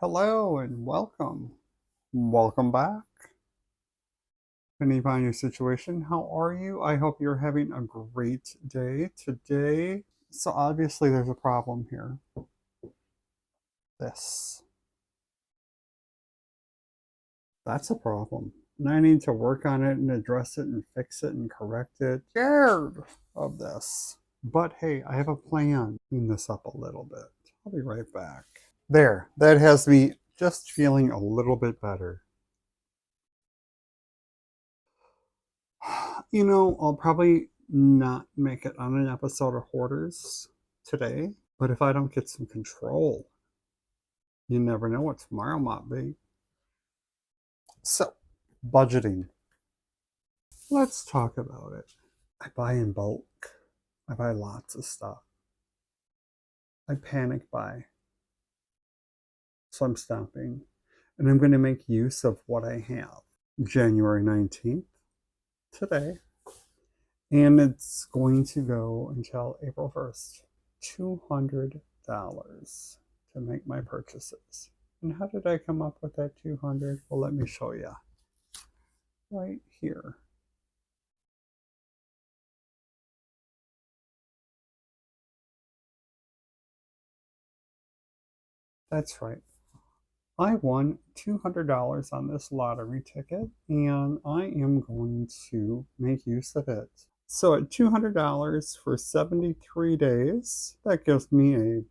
Hello and welcome. Welcome back. Depending upon your situation, how are you? I hope you're having a great day today. So, obviously, there's a problem here. This. That's a problem. And I need to work on it and address it and fix it and correct it. Scared of this. But hey, I have a plan. Clean this up a little bit. I'll be right back. There. That has me just feeling a little bit better. I'll probably not make it on an episode of Hoarders today, but if I don't get some control, you never know what tomorrow might be. So, budgeting. Let's talk about it. I buy in bulk, I buy lots of stuff. I panic buy. So, I'm stopping. And I'm going to make use of what I have. January 19th, today. And it's going to go until April 1st. $200 to make my purchases. And how did I come up with that 200? Well, let me show you. Right here. That's right. I won $200 on this lottery ticket, and I am going to make use of it. So at $200 for 73 days, that gives me a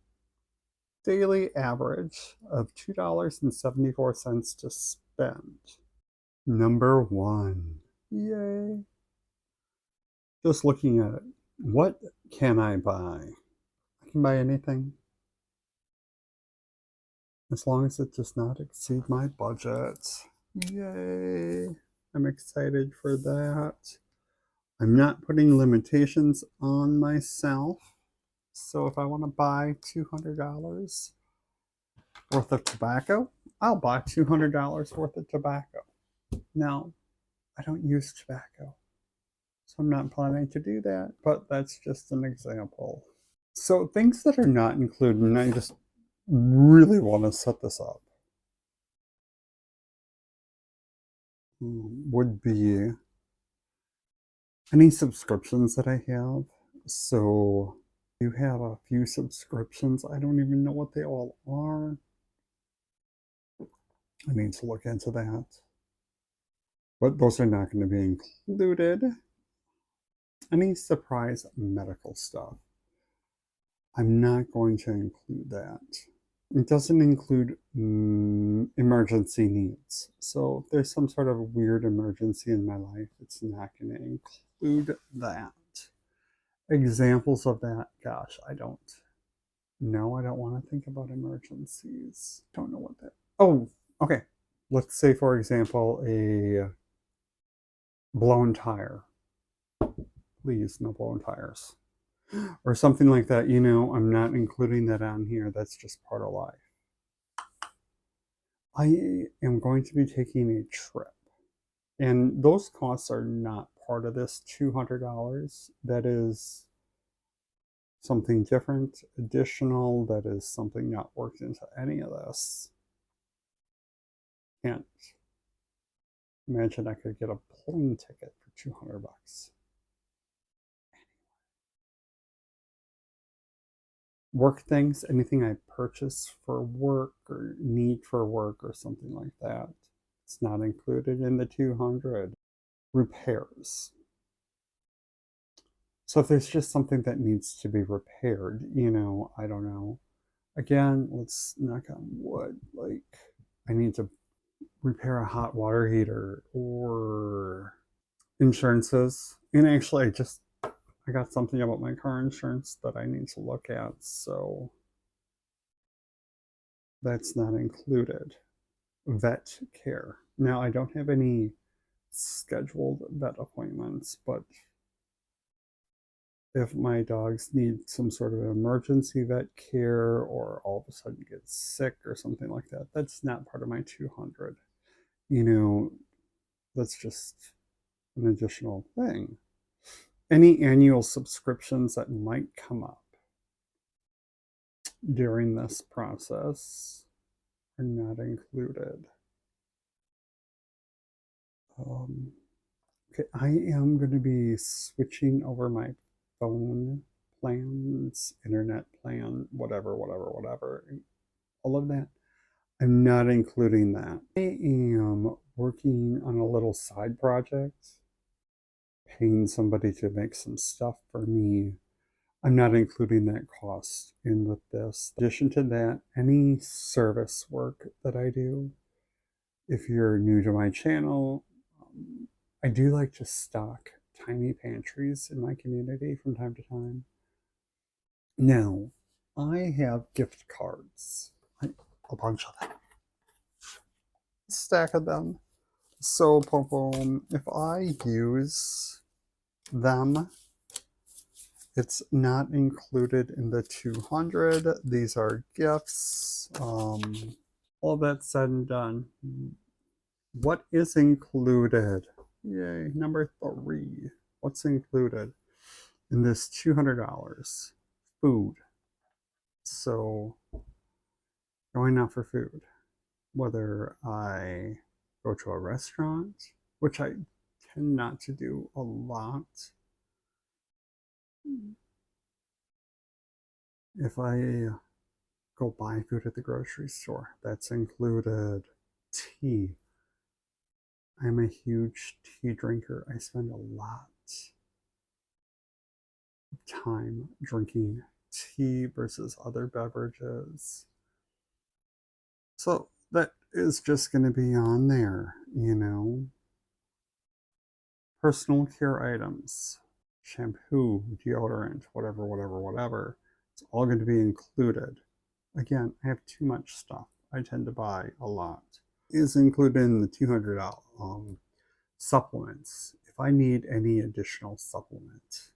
daily average of $2.74 to spend. Number one. Yay. Just looking at it. What can I buy? I can buy anything. As long as it does not exceed my budget. Yay. I'm excited for that. I'm not putting limitations on myself. So if I want to buy $200 worth of tobacco, I'll buy $200 worth of tobacco. Now, I don't use tobacco, so I'm not planning to do that, but that's just an example. So things that are not included, and I just really want to set this up, would be any subscriptions that I have. So you have a few subscriptions. I don't even know what they all are. I need to look into that. But those are not going to be included. Any surprise medical stuff. I'm not going to include that. It doesn't include emergency needs. So if there's some sort of weird emergency in my life, it's not going to include that. Examples of that, gosh, I don't know. I don't want to think about emergencies. Don't know what that. Oh, okay. Let's say, for example, a blown tire. Please, no blown tires. Or something like that. I'm not including that on here. That's just part of life. I am going to be taking a trip, and those costs are not part of this $200. That is something different, additional, that is something not worked into any of this. Can't imagine I could get a plane ticket for $200. Work things, anything I purchase for work or need for work or something like that, it's not included in the 200. Repairs. So if there's just something that needs to be repaired, I don't know. Again, let's knock on wood. Like, I need to repair a hot water heater or insurances. And actually, I got something about my car insurance that I need to look at. So that's not included. Vet care. Now, I don't have any scheduled vet appointments, but if my dogs need some sort of emergency vet care or all of a sudden get sick or something like that, that's not part of my 200. That's just an additional thing. Any annual subscriptions that might come up during this process, are not included. Okay, I am going to be switching over my phone plans, internet plan, whatever, all of that. I'm not including that. I am working on a little side project, paying somebody to make some stuff for me. I'm not including that cost in with this. In addition to that, any service work that I do, if you're new to my channel, I do like to stock tiny pantries in my community from time to time. Now, I have gift cards, a bunch of them, a stack of them. So, if I use them, it's not included in the 200. These are gifts. All that said and done, what is included? Yay, number 3. What's included in this $200? Food. So, going out for food, whether I go to a restaurant, which I tend not to do a lot. If I go buy food at the grocery store, that's included. Tea. I'm a huge tea drinker. I spend a lot of time drinking tea versus other beverages. So that is just going to be on there, you know. Personal care items, shampoo, deodorant, whatever. It's all going to be included. Again, I have too much stuff. I tend to buy a lot. Is included in the $200 supplements. If I need any additional supplement,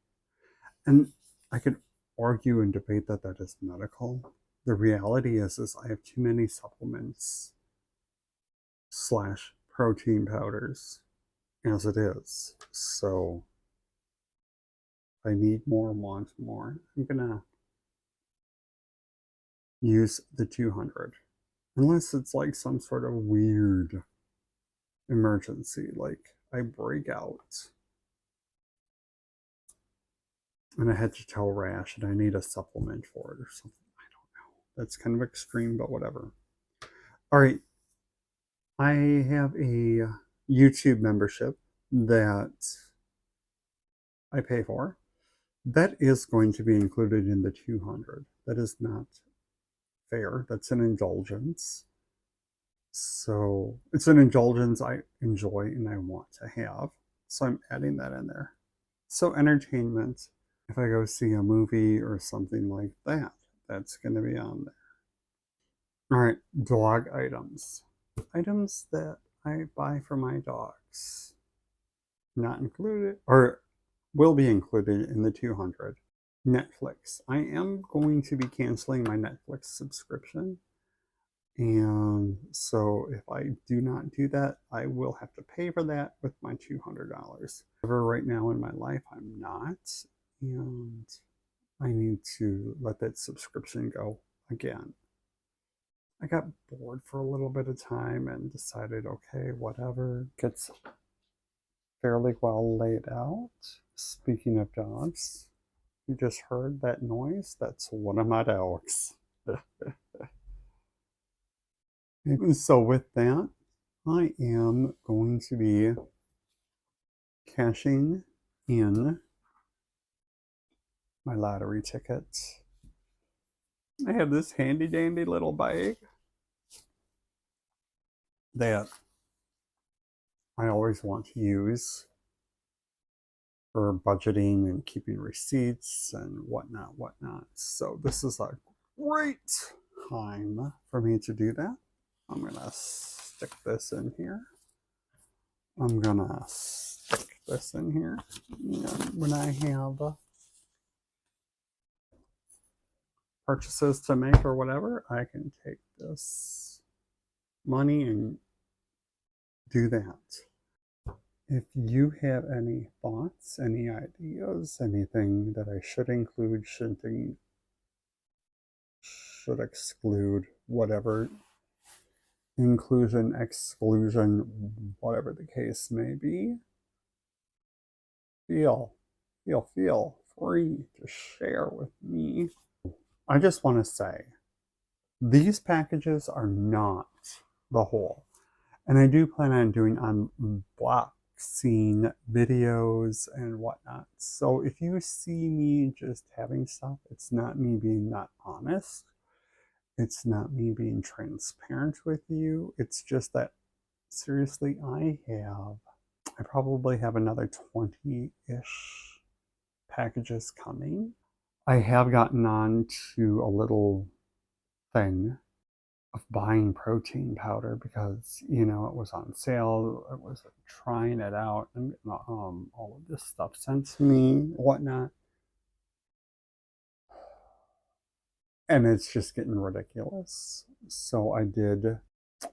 and I could argue and debate that that is medical. The reality is I have too many supplements / protein powders as it is. So if I need more, want more, I'm gonna use the 200. Unless it's like some sort of weird emergency, like I break out and a head to toe rash and I need a supplement for it or something. I don't know. That's kind of extreme, but whatever. All right. I have a YouTube membership that I pay for. That is going to be included in the 200. That is not fair. That's an indulgence. So it's an indulgence I enjoy and I want to have. So I'm adding that in there. So entertainment, if I go see a movie or something like that, that's going to be on there. All right, dog items. Items that I buy for my dogs. Not included, or will be included in the 200. Netflix. I am going to be canceling my Netflix subscription. And so if I do not do that, I will have to pay for that with my $200. However, right now in my life, I'm not. And I need to let that subscription go again. I got bored for a little bit of time and decided, okay, whatever. Gets fairly well laid out. Speaking of dogs, you just heard that noise? That's one of my dogs. So with that, I am going to be cashing in my lottery tickets. I have this handy dandy little bag that I always want to use for budgeting and keeping receipts and whatnot. So this is a great time for me to do that. I'm gonna stick this in here. I'm gonna stick this in here. And when I have purchases to make or whatever, I can take this money and do that. If you have any thoughts, any ideas, anything that I should include, should exclude, whatever, inclusion, exclusion, whatever the case may be. Feel free to share with me. I just want to say, these packages are not the whole. And I do plan on doing unboxing videos and whatnot. So if you see me just having stuff, it's not me being not honest. It's not me being transparent with you. It's just that, seriously, I probably have another 20-ish packages coming. I have gotten on to a little thing of buying protein powder because, you know, it was on sale. I was trying it out and all of this stuff sent to me, whatnot. And it's just getting ridiculous. So I did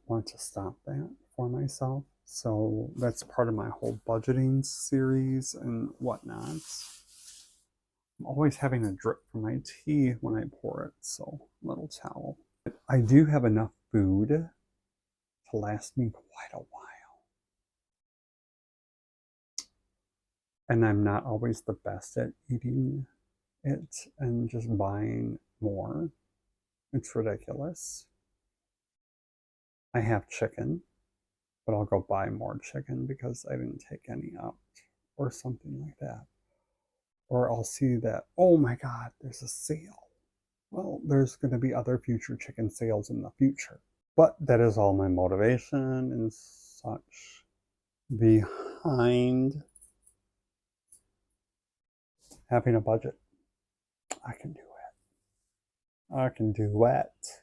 want to stop that for myself. So that's part of my whole budgeting series and whatnot. I'm always having a drip from my tea when I pour it, so little towel. I do have enough food to last me quite a while. And I'm not always the best at eating it and just buying more. It's ridiculous. I have chicken, but I'll go buy more chicken because I didn't take any out or something like that. Or I'll see that, oh my God, there's a sale. Well, there's going to be other future chicken sales in the future. But that is all my motivation and such behind having a budget. I can do it. I can do it.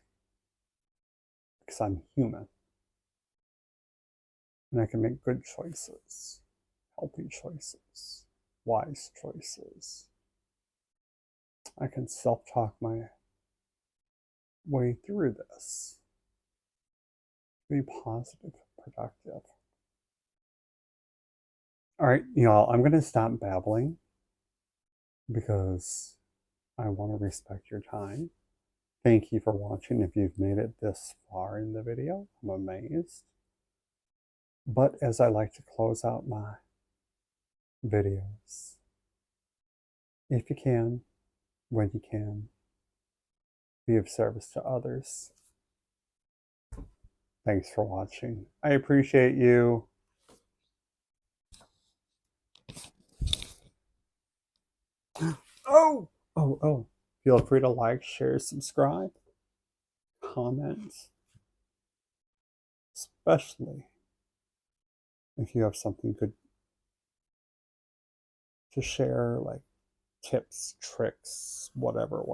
Because I'm human. And I can make good choices, healthy choices, wise choices. I can self-talk my way through this. Be positive, productive. All right, y'all, I'm going to stop babbling because I want to respect your time. Thank you for watching. If you've made it this far in the video, I'm amazed. But as I like to close out my videos, if you can, when you can, be of service to others. Thanks for watching. I appreciate you. Oh. Feel free to like, share, subscribe, comment, especially if you have something good to share, like tips, tricks, whatever.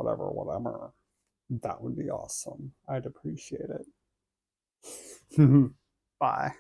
That would be awesome. I'd appreciate it. Bye.